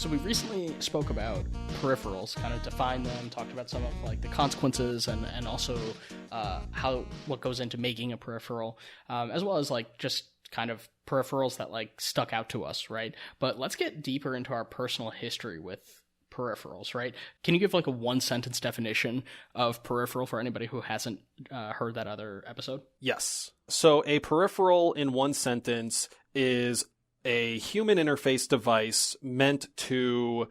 So we recently spoke about peripherals, kind of defined them, talked about some of like the consequences and also what goes into making a peripheral, as well as like just kind of peripherals that like stuck out to us, right? But let's get deeper into our personal history with peripherals, right? Can you give like a one sentence definition of peripheral for anybody who hasn't heard that other episode? Yes. So a peripheral in one sentence is a human interface device meant to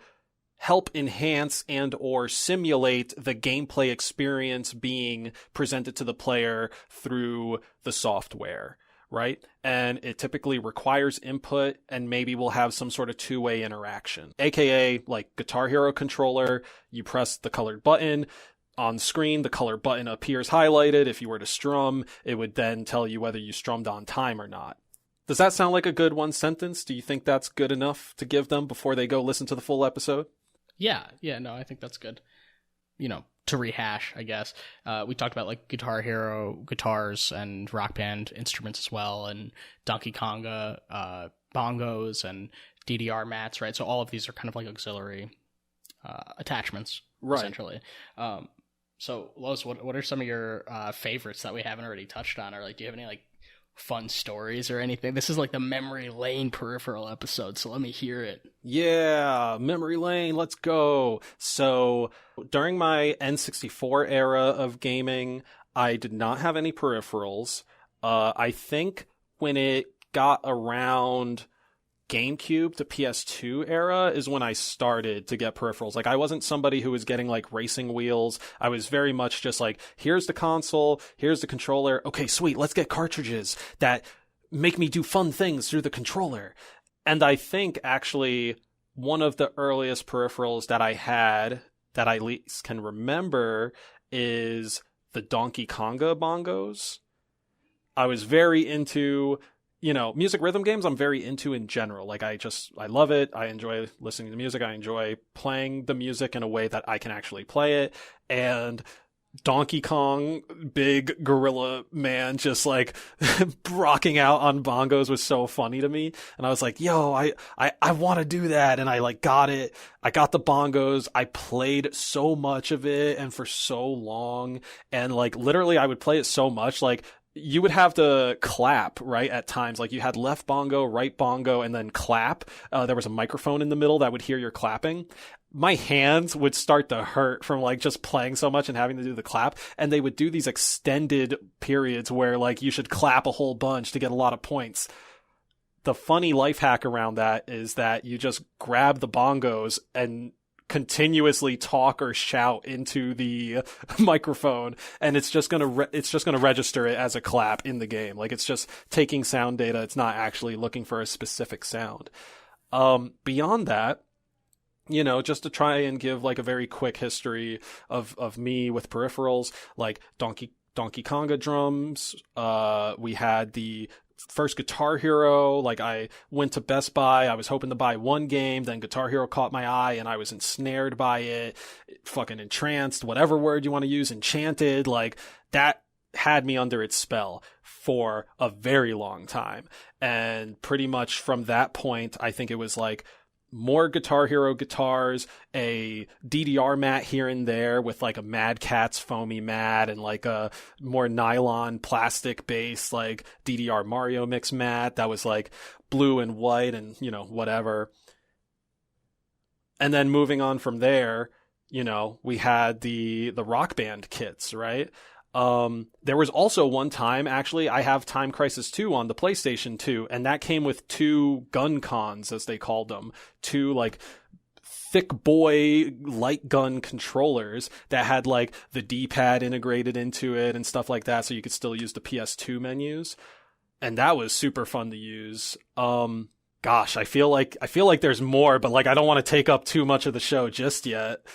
help enhance and or simulate the gameplay experience being presented to the player through the software, right? And it typically requires input and maybe will have some sort of two-way interaction, aka like Guitar Hero controller. You press the colored button on screen, the color button appears highlighted. If you were to strum, it would then tell you whether you strummed on time or not. Does that sound like a good one sentence? Do you think that's good enough to give them before they go listen to the full episode? Yeah, no, I think that's good. You know, to rehash, I guess. We talked about like Guitar Hero guitars and Rock Band instruments as well, and Donkey Konga, Bongos, and DDR mats, right? So all of these are kind of like auxiliary attachments, right, essentially. So, Lois, what are some of your favorites that we haven't already touched on? Or like, do you have any like fun stories or anything? This is like the memory lane peripheral episode, so let me hear it. Yeah, memory lane, let's go. So during my N64 era of gaming, I did not have any peripherals. I think when it got around GameCube to PS2 era is when I started to get peripherals. Like, I wasn't somebody who was getting like racing wheels. I was very much just like, here's the console, here's the controller. Okay, sweet, let's get cartridges that make me do fun things through the controller. And I think actually one of the earliest peripherals that I had that I at least can remember is the Donkey Konga bongos. I was very into, you know, music rhythm games. I'm very into in general. Like, I love it. I enjoy listening to music. I enjoy playing the music in a way that I can actually play it. And Donkey Kong, big gorilla man, just like rocking out on bongos was so funny to me. And I was like, yo, I want to do that. And I like got it. I got the bongos. I played so much of it and for so long. And like, literally I would play it so much, like, you would have to clap, right, at times. Like, you had left bongo, right bongo, and then clap. There was a microphone in the middle that would hear your clapping. My hands would start to hurt from, like, just playing so much and having to do the clap. And they would do these extended periods where, like, you should clap a whole bunch to get a lot of points. The funny life hack around that is that you just grab the bongos and continuously talk or shout into the microphone, and it's just gonna register it as a clap in the game. Like, it's just taking sound data. It's not actually looking for a specific sound. Beyond that, you know, just to try and give like a very quick history of me with peripherals, like Donkey Konga drums. We had the first Guitar Hero. Like, I went to Best Buy, I was hoping to buy one game, then Guitar Hero caught my eye and I was ensnared by it, fucking entranced, whatever word you want to use, enchanted. Like, that had me under its spell for a very long time. And pretty much from that point, I think it was like more Guitar Hero guitars, a DDR mat here and there with like a Mad Catz foamy mat, and like a more nylon plastic base like DDR Mario Mix mat that was like blue and white and, you know, whatever. And then moving on from there, you know, we had the Rock Band kits, right? There was also one time, actually, I have Time Crisis 2 on the PlayStation 2, and that came with two gun cons, as they called them, two like thick boy light gun controllers that had like the D-pad integrated into it and stuff like that, so you could still use the PS2 menus. And that was super fun to use. Gosh, I feel like there's more, but like, I don't want to take up too much of the show just yet.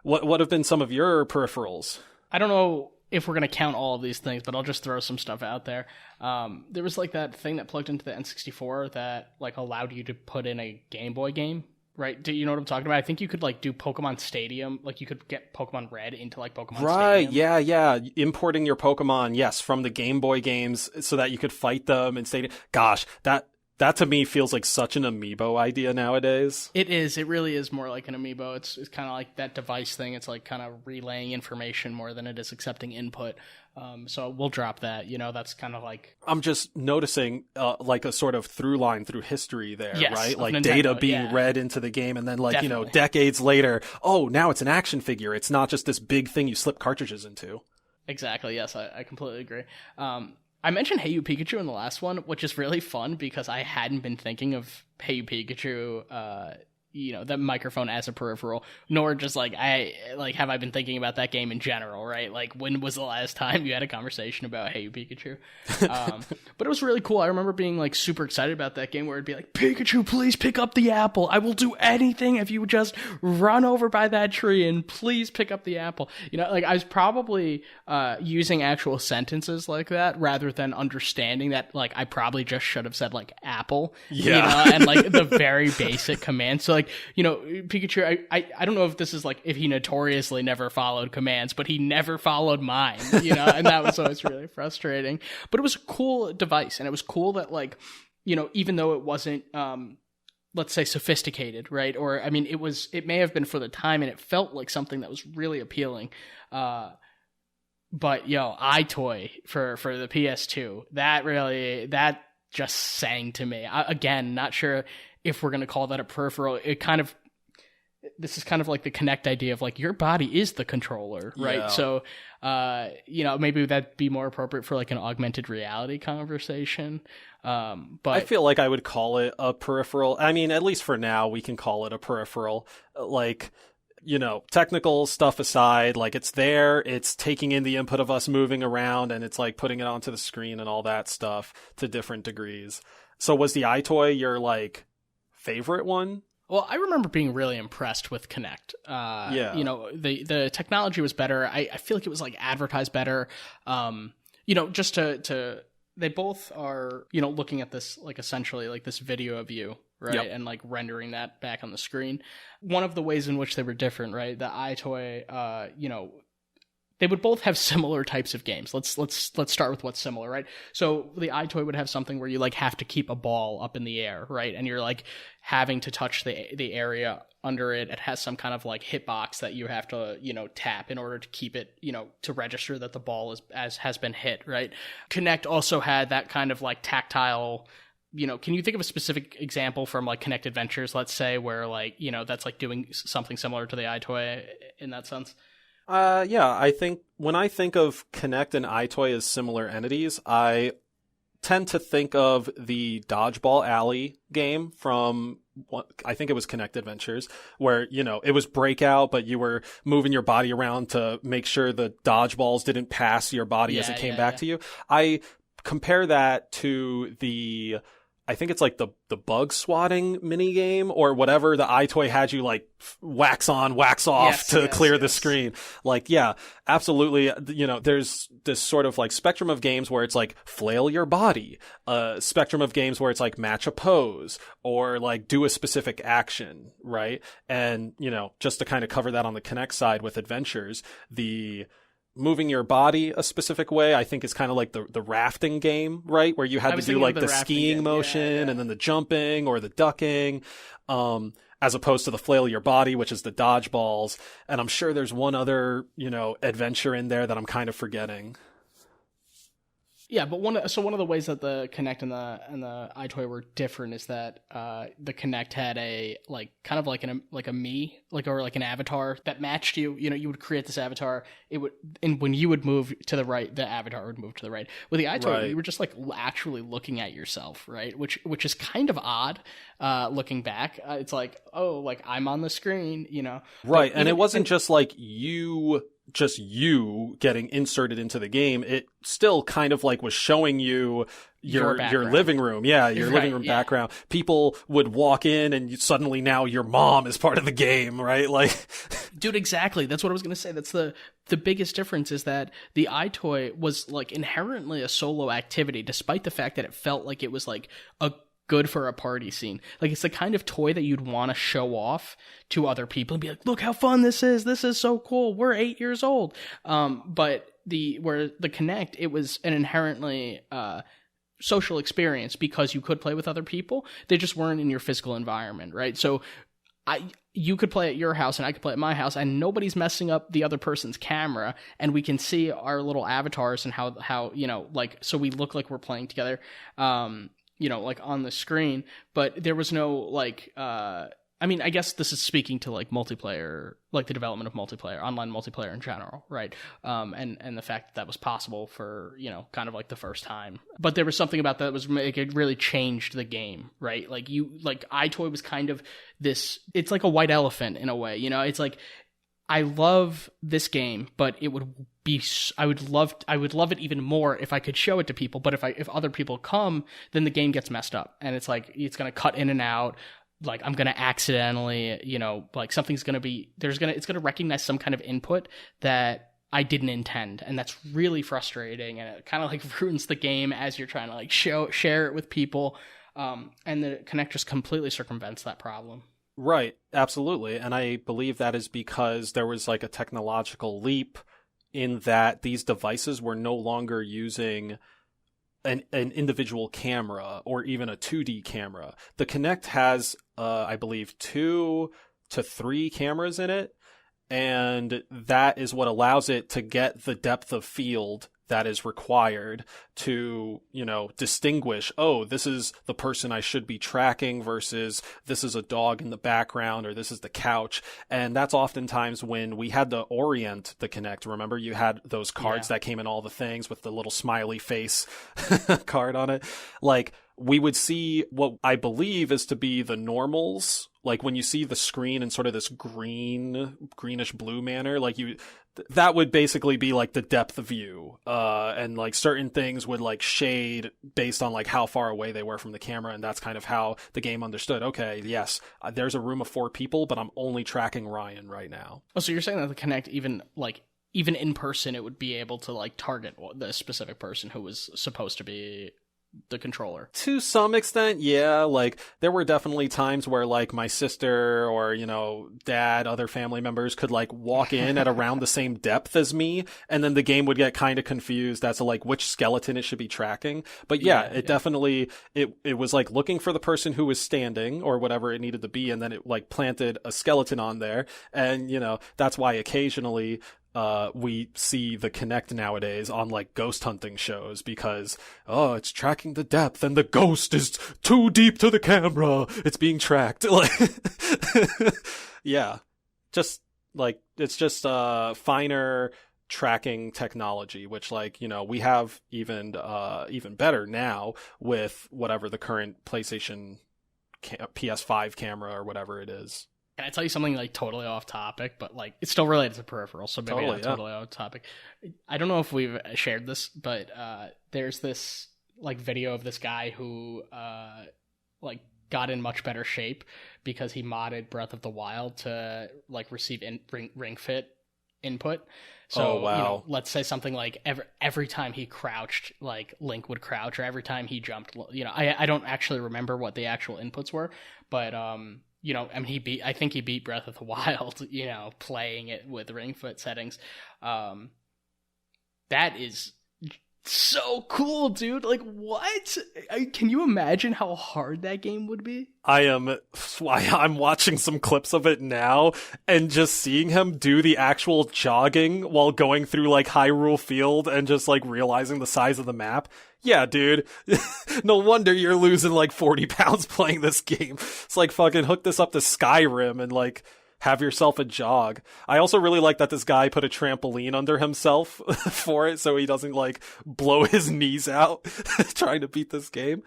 What have been some of your peripherals? I don't know if we're going to count all of these things, but I'll just throw some stuff out there. There was like that thing that plugged into the N64 that like allowed you to put in a Game Boy game, right? Do you know what I'm talking about? I think you could like do Pokemon Stadium. Like, you could get Pokemon Red into like Pokemon Stadium. Right, yeah. Importing your Pokemon, yes, from the Game Boy games so that you could fight them in Stadium. Gosh, that That to me feels like such an amiibo idea nowadays. It is. It really is more like an amiibo. It's kind of like that device thing. It's like kind of relaying information more than it is accepting input. So we'll drop that. That's kind of like... I'm just noticing like a sort of through line through history there, yes, right? Like Nintendo, data being read into the game, and then like, Definitely. Decades later, oh, now it's an action figure. It's not just this big thing you slip cartridges into. Exactly. Yes, I completely agree. I mentioned Hey You Pikachu in the last one, which is really fun because I hadn't been thinking of Hey You Pikachu, that microphone as a peripheral, nor just have I been thinking about that game in general, right? Like, when was the last time you had a conversation about Hey You Pikachu? But it was really cool. I remember being like super excited about that game where it'd be like, Pikachu, please pick up the apple. I will do anything if you would just run over by that tree and please pick up the apple. I was probably using actual sentences like that rather than understanding that, like, I probably just should have said like apple, and like the very basic command. So like, Pikachu, I don't know if this is like if he notoriously never followed commands, but he never followed mine, and that was always really frustrating. But it was a cool device, and it was cool that, like, even though it wasn't, let's say, sophisticated, right? Or, I mean, it may have been for the time, and it felt like something that was really appealing. But iToy for the PS2, that just sang to me. Again, not sure if we're going to call that a peripheral. This is kind of like the Kinect idea of like your body is the controller, right? Yeah. So, maybe that'd be more appropriate for like an augmented reality conversation. But I feel like I would call it a peripheral. I mean, at least for now, we can call it a peripheral. Like, technical stuff aside, like it's there, it's taking in the input of us moving around, and it's like putting it onto the screen and all that stuff to different degrees. So was the iToy your like favorite one? Well, I remember being really impressed with Kinect. The technology was better. I feel like it was like advertised better. Just to they both are, looking at this like essentially like this video of you, right? Yep. And like rendering that back on the screen. One of the ways in which they were different, right? The iToy, they would both have similar types of games. Let's start with what's similar, right? So the iToy would have something where you like have to keep a ball up in the air, right? And you're like having to touch the area under it. It has some kind of like hitbox that you have to, tap in order to keep it, to register that the ball has been hit, right? Kinect also had that kind of like tactile. Can you think of a specific example from like Kinect Adventures, let's say, where like, that's like doing something similar to the iToy in that sense? I think when I think of Kinect and iToy as similar entities, I tend to think of the Dodgeball Alley game from, I think it was Kinect Adventures, where, it was Breakout, but you were moving your body around to make sure the dodgeballs didn't pass your body as it came back to you. I compare that to I think it's like the bug swatting mini game or whatever. The iToy had you like wax on, wax off to clear the screen. Like, yeah, absolutely. There's this sort of like spectrum of games where it's like flail your body, spectrum of games where it's like match a pose or like do a specific action, right? And, just to kind of cover that on the Kinect side with Adventures, the moving your body a specific way, I think is kind of like the rafting game, right? Where you had to do like the skiing motion and then the jumping or the ducking, as opposed to the flail your body, which is the dodgeballs. And I'm sure there's one other, adventure in there that I'm kind of forgetting. Yeah, but one of the ways that the Kinect and the iToy were different is that the Kinect had a like kind of like an an avatar that matched you. You would create this avatar. And when you would move to the right, the avatar would move to the right. With the iToy, you were just like actually looking at yourself, right? Which is kind of odd looking back. It's like, oh, like I'm on the screen, Right, and it wasn't just like you getting inserted into the game. It still kind of like was showing you your living room. Yeah, your living room background. People would walk in and suddenly now your mom is part of the game, right? Like, dude, exactly. That's what I was going to say. That's the biggest difference is that the iToy was like inherently a solo activity, despite the fact that it felt like it was like a good for a party scene. Like, it's the kind of toy that you'd want to show off to other people and be like, look how fun this is so cool, we're 8 years old. But the Kinect, it was an inherently social experience because you could play with other people. They just weren't in your physical environment, right? So you could play at your house and I could play at my house, and nobody's messing up the other person's camera, and we can see our little avatars and how like, so we look like we're playing together, like on the screen. But there was no like I mean, I guess this is speaking to like multiplayer, like the development of multiplayer, online multiplayer in general, right? And the fact that was possible for, kind of like the first time. But there was something about that was like, it really changed the game, right? Like iToy was kind of this, it's like a white elephant in a way, it's like, I love this game, but it would be, I would love it even more if I could show it to people. But if other people come, then the game gets messed up, and it's like, it's going to cut in and out. Like, I'm going to accidentally, like something's going to be, it's going to recognize some kind of input that I didn't intend. And that's really frustrating. And it kind of like ruins the game as you're trying to like share it with people. And the Kinect just completely circumvents that problem. Right. Absolutely. And I believe that is because there was like a technological leap in that these devices were no longer using an individual camera or even a 2D camera. The Kinect has, I believe, 2 to 3 cameras in it, and that is what allows it to get the depth of field that is required to, distinguish, oh, this is the person I should be tracking versus this is a dog in the background or this is the couch. And that's oftentimes when we had to orient the Kinect. Remember, you had those cards that came in all the things with the little smiley face card on it. Like, we would see what I believe is to be the normals. Like, when you see the screen in sort of this greenish blue manner, like that would basically be like the depth of view. And like certain things would like shade based on like how far away they were from the camera. And that's kind of how the game understood, okay, yes, there's a room of 4 people, but I'm only tracking Ryan right now. Oh, so you're saying that the Kinect even in person, it would be able to like target the specific person who was supposed to be the controller? To some extent, yeah. Like, there were definitely times where like my sister or dad, other family members could like walk in at around the same depth as me, and then the game would get kind of confused as to like which skeleton it should be tracking. But it definitely it was like looking for the person who was standing or whatever it needed to be, and then it like planted a skeleton on there. And that's why occasionally we see the Kinect nowadays on like ghost hunting shows because, it's tracking the depth and the ghost is too deep to the camera. It's being tracked. Like, yeah, just like, it's just finer tracking technology, which like, we have even better now with whatever the current PlayStation PS5 camera or whatever it is. Can I tell you something like totally off topic, but like it's still related to Peripherals, so maybe not totally off topic. I don't know if we've shared this, but there's this like video of this guy who like got in much better shape because he modded Breath of the Wild to like receive ring fit input. So let's say something like every time he crouched, like Link would crouch, or every time he jumped, I don't actually remember what the actual inputs were, but I mean, I think he beat Breath of the Wild, playing it with ring fit settings. That is so cool, dude. Like, what? Can you imagine how hard that game would be? I'm watching some clips of it now, and just seeing him do the actual jogging while going through like Hyrule Field and just like realizing the size of the map. Yeah, dude. No wonder you're losing like 40 pounds playing this game. It's like fucking hook this up to Skyrim and like have yourself a jog. I also really like that this guy put a trampoline under himself for it so he doesn't like blow his knees out trying to beat this game.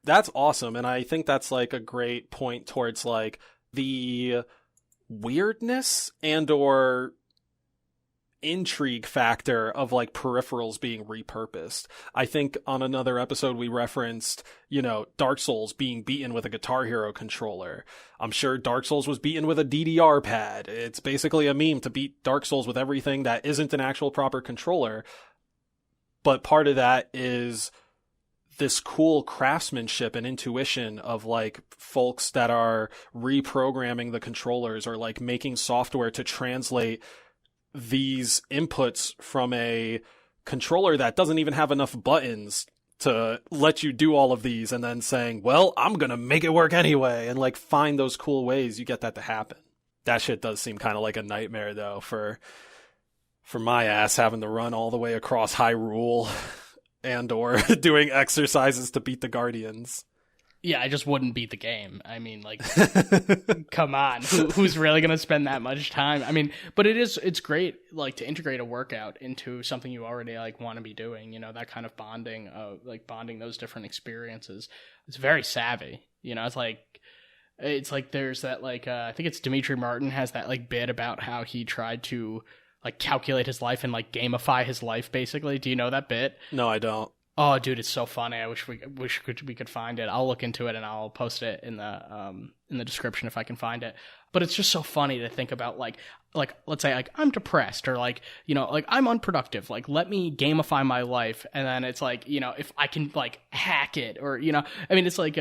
That's awesome. And I think that's like a great point towards like the weirdness and or intrigue factor of like Peripherals being repurposed. I think on another episode we referenced, Dark Souls being beaten with a Guitar Hero controller. I'm sure Dark Souls was beaten with a DDR pad. It's basically a meme to beat Dark Souls with everything that isn't an actual proper controller. But part of that is this cool craftsmanship and intuition of like folks that are reprogramming the controllers or like making software to translate these inputs from a controller that doesn't even have enough buttons to let you do all of these and then saying, well, I'm going to make it work anyway, and like find those cool ways you get that to happen. That shit does seem kind of like a nightmare though for my ass, having to run all the way across Hyrule and or doing exercises to beat the Guardians. Yeah, I just wouldn't beat the game. I mean, like, come on. Who's really going to spend that much time? I mean, but it's great, like, to integrate a workout into something you already, like, want to be doing, you know, that kind of bonding, bonding those different experiences. It's very savvy, you know, it's like there's that, like, I think it's Dimitri Martin has that, like, bit about how he tried to, like, calculate his life and, like, gamify his life, basically. Do you know that bit? No, I don't. Oh, dude, it's so funny. I wish we could find it. I'll look into it and I'll post it in the description if I can find it. But it's just so funny to think about, like let's say, like, I'm depressed, or, like, you know, like, I'm unproductive. Like, let me gamify my life, and then it's like, you know, if I can, like, hack it, or, you know, I mean, it's like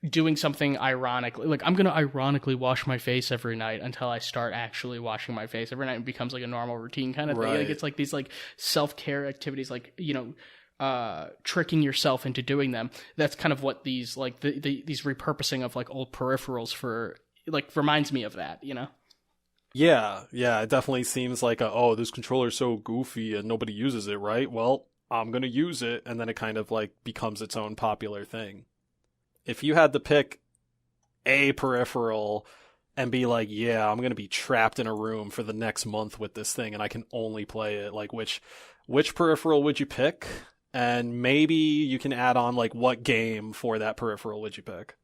doing something ironically, like, I'm gonna ironically wash my face every night until I start actually washing my face every night, and it becomes like a normal routine kind of thing. Like, it's like these, like, self-care activities, like, you know, tricking yourself into doing them. That's kind of what these, like, these repurposing of, like, old peripherals for, like, reminds me of that, you know? Yeah, it definitely seems like this controller's so goofy and nobody uses it, right? Well, I'm gonna use it, and then it kind of, like, becomes its own popular thing. If you had to pick a peripheral and be like, yeah, I'm going to be trapped in a room for the next month with this thing and I can only play it, like, which peripheral would you pick? And maybe you can add on, like, what game for that peripheral would you pick?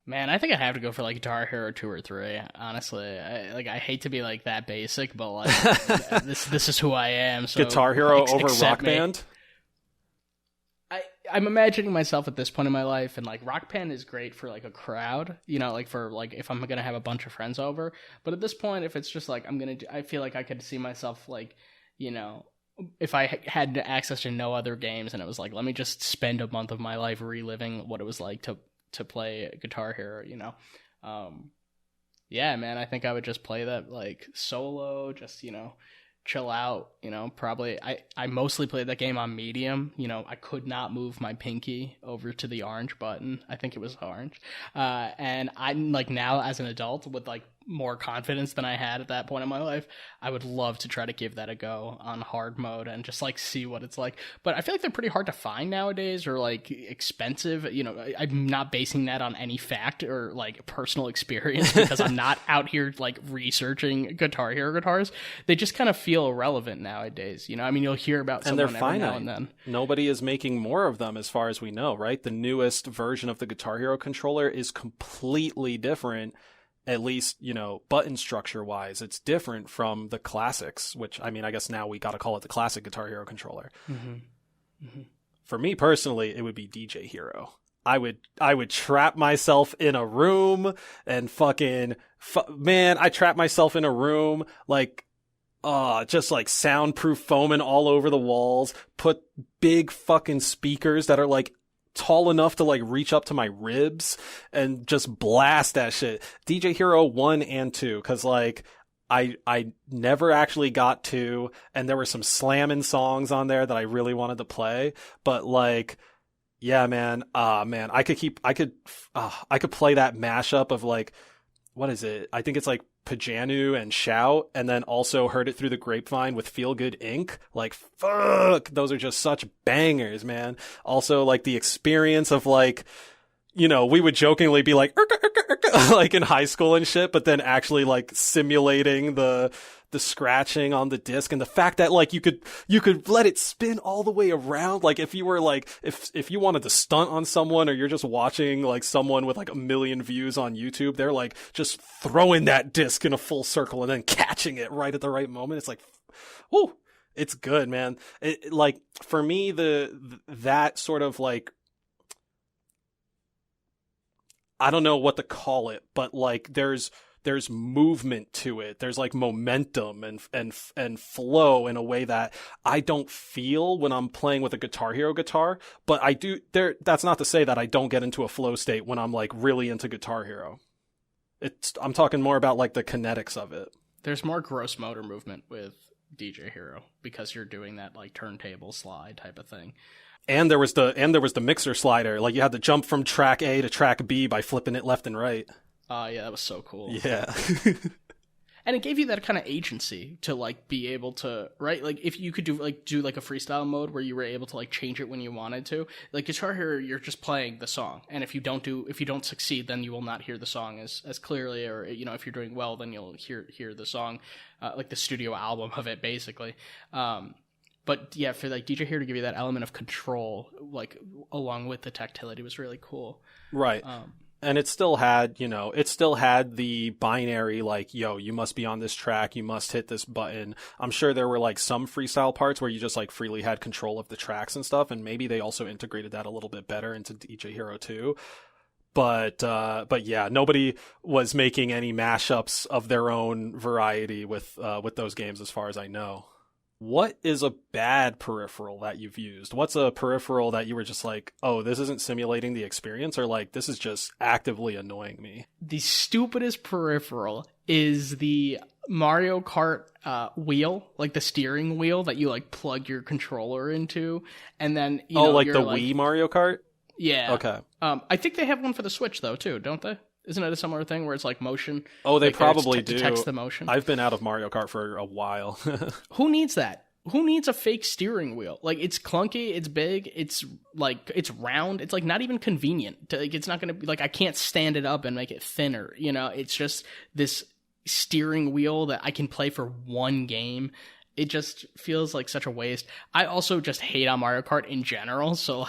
Man, I think I have to go for, like, Guitar Hero 2 or 3, honestly. I hate to be, like, that basic, but, like, this is who I am. So Guitar Hero over Rock Band? I'm imagining myself at this point in my life, and, like, Rock Band is great for, like, a crowd, you know, like, for, like, if I'm gonna have a bunch of friends over. But at this point, if it's just like I feel like I could see myself, like, you know, if I had access to no other games and it was like, let me just spend a month of my life reliving what it was like to play Guitar Hero, you know. Yeah, man, I think I would just play that, like, solo, just, you know, chill out, you know. Probably I mostly played that game on medium, you know. I could not move my pinky over to the orange button. I think it was orange. And I'm, like, now as an adult with, like, more confidence than I had at that point in my life, I would love to try to give that a go on hard mode and just, like, see what it's like. But I feel like they're pretty hard to find nowadays, or, like, expensive. You know, I'm not basing that on any fact or, like, personal experience, because I'm not out here, like, researching Guitar Hero guitars. They just kind of feel irrelevant nowadays, you know. I mean, you'll hear about someone and they're every finite. now and then. Nobody is making more of them, as far as we know, right? The newest version of the Guitar Hero controller is completely different. At least, you know, button structure wise, it's different from the classics, which, I mean, I guess now we got to call it the classic Guitar Hero controller. Mm-hmm. Mm-hmm. For me personally, it would be DJ Hero. I would trap myself in a room and I trap myself in a room, like, just, like, soundproof foaming all over the walls, put big fucking speakers that are, like, tall enough to, like, reach up to my ribs, and just blast that shit. DJ Hero 1 and 2, because, like, I never actually got 2, and there were some slamming songs on there that I really wanted to play, but, like, yeah, man, I could play that mashup of, like, what is it? I think it's, like, Pajanu and Shout, and then also Heard It Through the Grapevine with Feel Good Inc. Like, fuck, those are just such bangers, man. Also, like, the experience of, like, you know, we would jokingly be like, like, in high school and shit, but then actually, like, simulating the scratching on the disc, and the fact that, like, you could let it spin all the way around. Like, if you were, like, if you wanted to stunt on someone, or you're just watching, like, someone with, like, 1 million views on YouTube, they're, like, just throwing that disc in a full circle and then catching it right at the right moment. It's like, whoo, it's good, man. It, like, for me, that sort of, like, I don't know what to call it, but, like, there's movement to it. There's, like, momentum and flow in a way that I don't feel when I'm playing with a Guitar Hero guitar, but I do there. That's not to say that I don't get into a flow state when I'm, like, really into Guitar Hero. I'm talking more about, like, the kinetics of it. There's more gross motor movement with DJ Hero because you're doing that like turntable slide type of thing. And there was the mixer slider. Like you had to jump from track A to track B by flipping it left and right. Yeah, that was so cool. Yeah. And it gave you that kind of agency to like be able to, right? Like if you could do like a freestyle mode where you were able to like change it when you wanted to. Like Guitar Hero, you're just playing the song, and if you don't succeed, then you will not hear the song as clearly, or if you're doing well, then you'll hear the song, like the studio album of it, basically. But yeah, for like DJ Hero to give you that element of control, like along with the tactility, was really cool. Right. And it still had, the binary, like, yo, you must be on this track, you must hit this button. I'm sure there were like some freestyle parts where you just like freely had control of the tracks and stuff, and maybe they also integrated that a little bit better into DJ Hero 2. But yeah, nobody was making any mashups of their own variety with those games, as far as I know. What is a bad peripheral that you've used? What's a peripheral that you were just like, oh, this isn't simulating the experience, or like, this is just actively annoying me? The stupidest peripheral is the Mario Kart wheel, like the steering wheel that you like plug your controller into, and then like the Wii Mario Kart? Yeah. Okay. I think they have one for the Switch though too, don't they? Isn't it a similar thing where it's like motion? Oh, they like probably do. Detects the motion. I've been out of Mario Kart for a while. Who needs that? Who needs a fake steering wheel? Like, it's clunky, it's big, it's like, it's round, it's like not even convenient. Like, it's not going to be like, I can't stand it up and make it thinner, it's just this steering wheel that I can play for one game. It just feels like such a waste. I also just hate on Mario Kart in general, so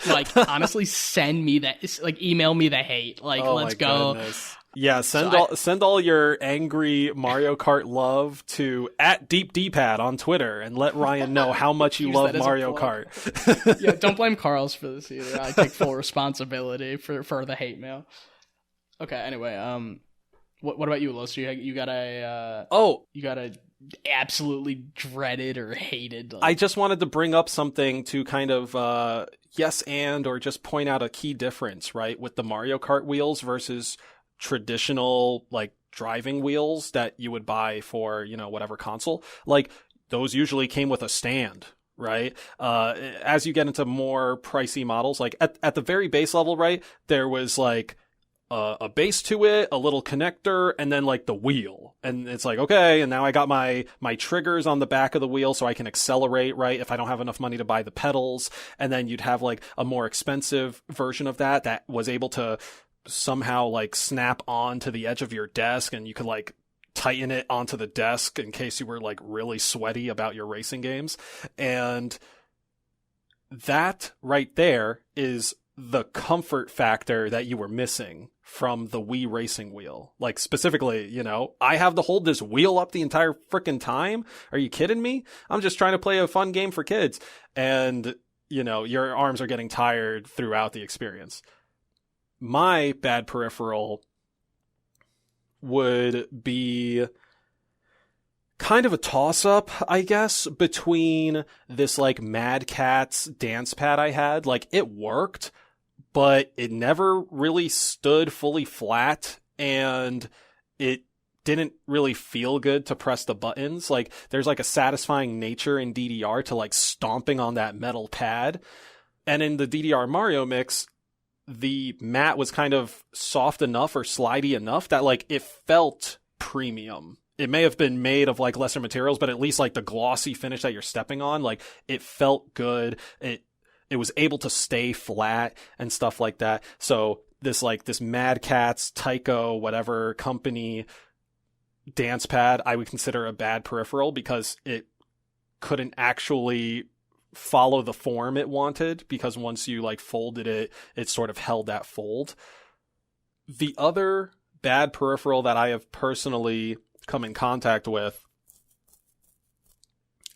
like honestly, send me that, like email me the hate. Like, let's go. Goodness. Yeah, send all your angry Mario Kart love to @DeepDpad on Twitter and let Ryan know how much you love Mario Kart. Yeah, don't blame Carlos for this either. I take full responsibility for the hate mail. Okay, anyway, what about you, Los? You got a absolutely dreaded or hated? I just wanted to bring up something to kind of or just point out a key difference, right, with the Mario Kart wheels versus traditional like driving wheels that you would buy for whatever console. Like those usually came with a stand, right? As you get into more pricey models, like at the very base level, right, there was like a base to it, a little connector, and then like the wheel. And it's like, okay, and now I got my triggers on the back of the wheel so I can accelerate, right, if I don't have enough money to buy the pedals. And then you'd have like a more expensive version of that was able to somehow like snap on to the edge of your desk, and you could like tighten it onto the desk in case you were like really sweaty about your racing games. And that right there is the comfort factor that you were missing from the Wii Racing Wheel. Like specifically, I have to hold this wheel up the entire freaking time. Are you kidding me? I'm just trying to play a fun game for kids. And, your arms are getting tired throughout the experience. My bad peripheral would be kind of a toss-up, I guess, between this like Mad Catz dance pad I had. Like, it worked, but it never really stood fully flat, and it didn't really feel good to press the buttons. Like, there's like a satisfying nature in DDR to like stomping on that metal pad. And in the DDR Mario mix, the mat was kind of soft enough or slidey enough that like it felt premium. It may have been made of like lesser materials, but at least like the glossy finish that you're stepping on, like it felt good. It was able to stay flat and stuff like that. So this Mad Catz, Tycho, whatever company dance pad, I would consider a bad peripheral because it couldn't actually follow the form it wanted, because once you like folded it, it sort of held that fold. The other bad peripheral that I have personally come in contact with,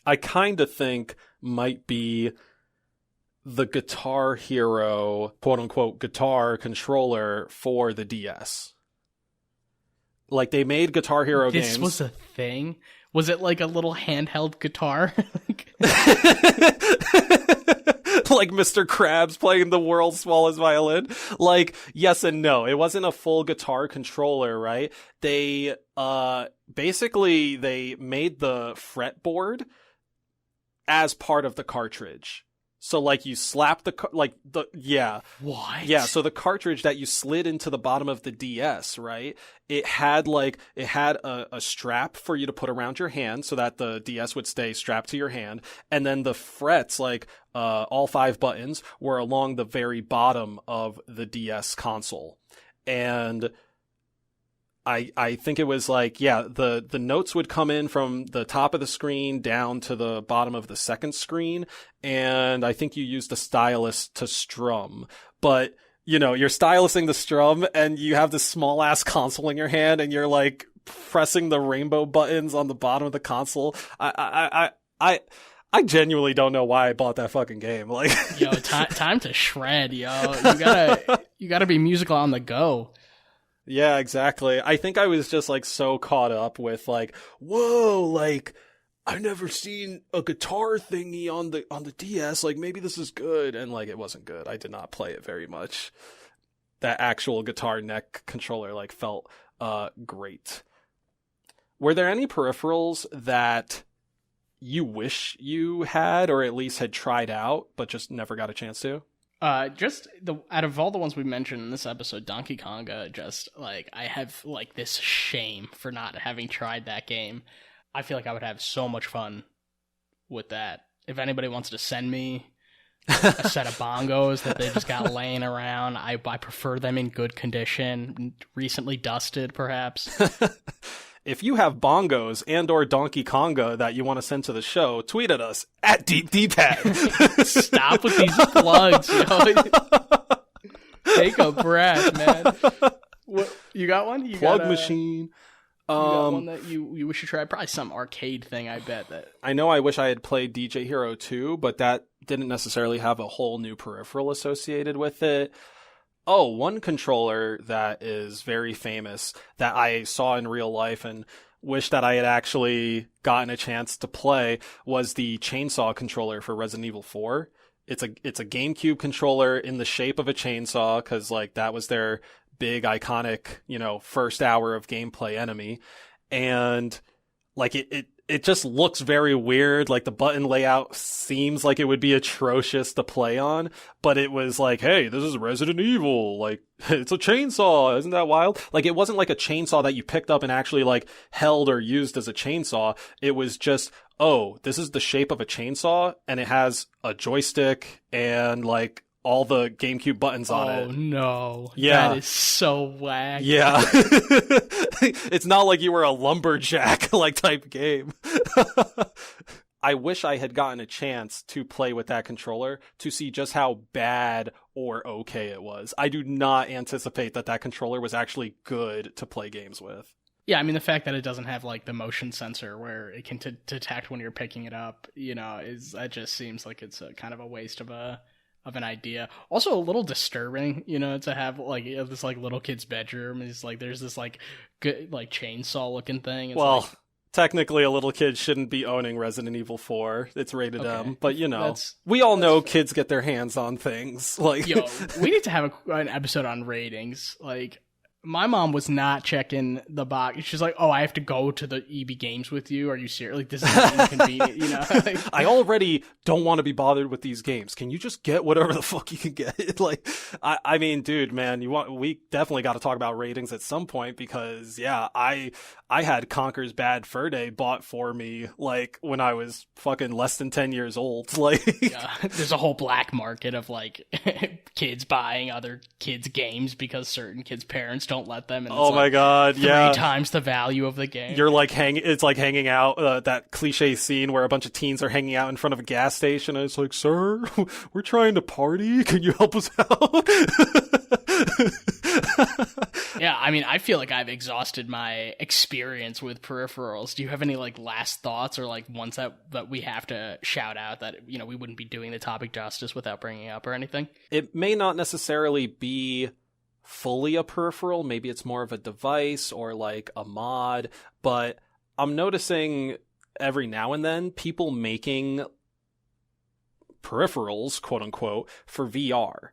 I kind of think might be the Guitar Hero, quote unquote, guitar controller for the DS. Like, they made Guitar Hero games. This was a thing? Was it like a little handheld guitar? like Mr. Krabs playing the world's smallest violin. Like, yes and no. It wasn't a full guitar controller, right? They basically they made the fretboard as part of the cartridge. So like you slap What? Yeah, so the cartridge that you slid into the bottom of the DS, right? It had a strap for you to put around your hand so that the DS would stay strapped to your hand, and then the frets, like all 5 buttons, were along the very bottom of the DS console. And I think it was like, yeah, the notes would come in from the top of the screen down to the bottom of the second screen, and I think you used a stylus to strum. But, you know, you're stylusing the strum, and you have this small-ass console in your hand, and you're, like, pressing the rainbow buttons on the bottom of the console. I genuinely don't know why I bought that fucking game. Like, yo, time to shred, yo. You gotta be musical on the go. Yeah, exactly. I think I was just like so caught up with like, whoa, like I've never seen a guitar thingy on the DS. Like maybe this is good, and like it wasn't good. I did not play it very much. That actual guitar neck controller like felt great. Were there any peripherals that you wish you had, or at least had tried out, but just never got a chance to? Just out of all the ones we mentioned in this episode, Donkey Konga, just like I have like this shame for not having tried that game. I feel like I would have so much fun with that. If anybody wants to send me a set of bongos that they just got laying around, I prefer them in good condition, recently dusted, perhaps. If you have bongos and or Donkey Konga that you want to send to the show, tweet at us at DeepDpad. Stop with these plugs, yo. Take a breath, man. What, you got one? Plug machine. You got one that you wish you tried? Probably some arcade thing, I bet. That I know I wish I had played DJ Hero 2, but that didn't necessarily have a whole new peripheral associated with it. Oh, one controller that is very famous that I saw in real life and wish that I had actually gotten a chance to play was the chainsaw controller for Resident Evil 4. It's a GameCube controller in the shape of a chainsaw, because like that was their big iconic, you know, first hour of gameplay enemy. And like it just looks very weird. Like the button layout seems like it would be atrocious to play on, but it was like, hey, this is Resident Evil. Like it's a chainsaw. Isn't that wild? Like it wasn't like a chainsaw that you picked up and actually like held or used as a chainsaw. It was just, oh, this is the shape of a chainsaw and it has a joystick and like all the GameCube buttons on it. Oh no. Yeah. That is so whack. Yeah. It's not like you were a lumberjack like type game. I wish I had gotten a chance to play with that controller to see just how bad or okay it was. I do not anticipate that controller was actually good to play games with. Yeah, I mean, the fact that it doesn't have, like, the motion sensor where it can detect when you're picking it up, you know, that just seems like it's a kind of a waste of an idea. Also a little disturbing, you know, to have like this like little kid's bedroom is like there's this like good like chainsaw looking thing. It's well, like, technically a little kid shouldn't be owning Resident Evil 4. It's rated okay. M, but you know, we all know kids get their hands on things. Like, yo, we need to have an episode on ratings. Like, my mom was not checking the box. She's like, "Oh, I have to go to the EB Games with you. Are you serious? Like, this is inconvenient." You know, I already don't want to be bothered with these games. Can you just get whatever the fuck you can get? Like, I mean, dude, man, we definitely got to talk about ratings at some point because, yeah, I had Conker's Bad Fur Day bought for me like when I was fucking less than 10 years old. Like, yeah, there's a whole black market of like kids buying other kids' games because certain kids' parents don't let them. And oh my god, yeah, 3 times the value of the game. You're like it's like hanging out that cliche scene where a bunch of teens are hanging out in front of a gas station and it's like, sir, we're trying to party, can you help us out? Yeah, I mean, I feel like I've exhausted my experience with peripherals. Do you have any like last thoughts or like ones that we have to shout out that, you know, we wouldn't be doing the topic justice without bringing up or anything? It may not necessarily be fully a peripheral, maybe it's more of a device or like a mod, but I'm noticing every now and then people making peripherals, quote unquote, for VR.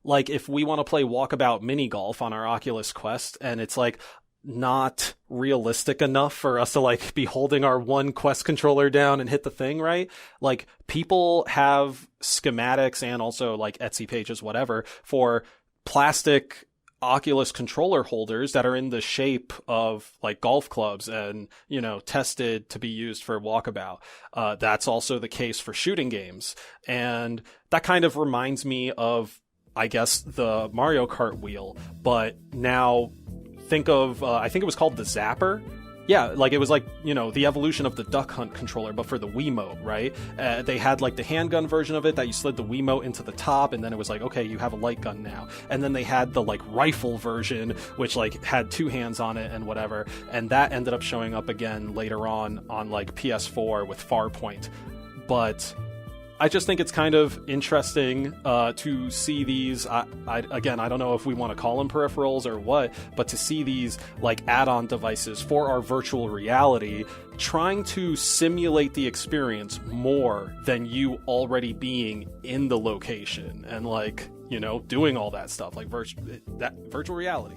Like, if we want to play walkabout mini golf on our Oculus Quest and it's like not realistic enough for us to like be holding our one Quest controller down and hit the thing, right? Like, people have schematics and also like Etsy pages, whatever, for plastic Oculus controller holders that are in the shape of like golf clubs and, you know, tested to be used for walkabout. That's also the case for shooting games. And that kind of reminds me of, I guess, the Mario Kart wheel, but now think of, I think it was called the Zapper. Yeah, like it was like, you know, the evolution of the Duck Hunt controller, but for the Wiimote, right? They had like the handgun version of it that you slid the Wiimote into the top, and then it was like, okay, you have a light gun now. And then they had the like rifle version, which like had two hands on it and whatever. And that ended up showing up again later on like PS4 with Farpoint. But I just think it's kind of interesting to see these. Again, I don't know if we want to call them peripherals or what, but to see these like add-on devices for our virtual reality, trying to simulate the experience more than you already being in the location and like, you know, doing all that stuff like virtual reality.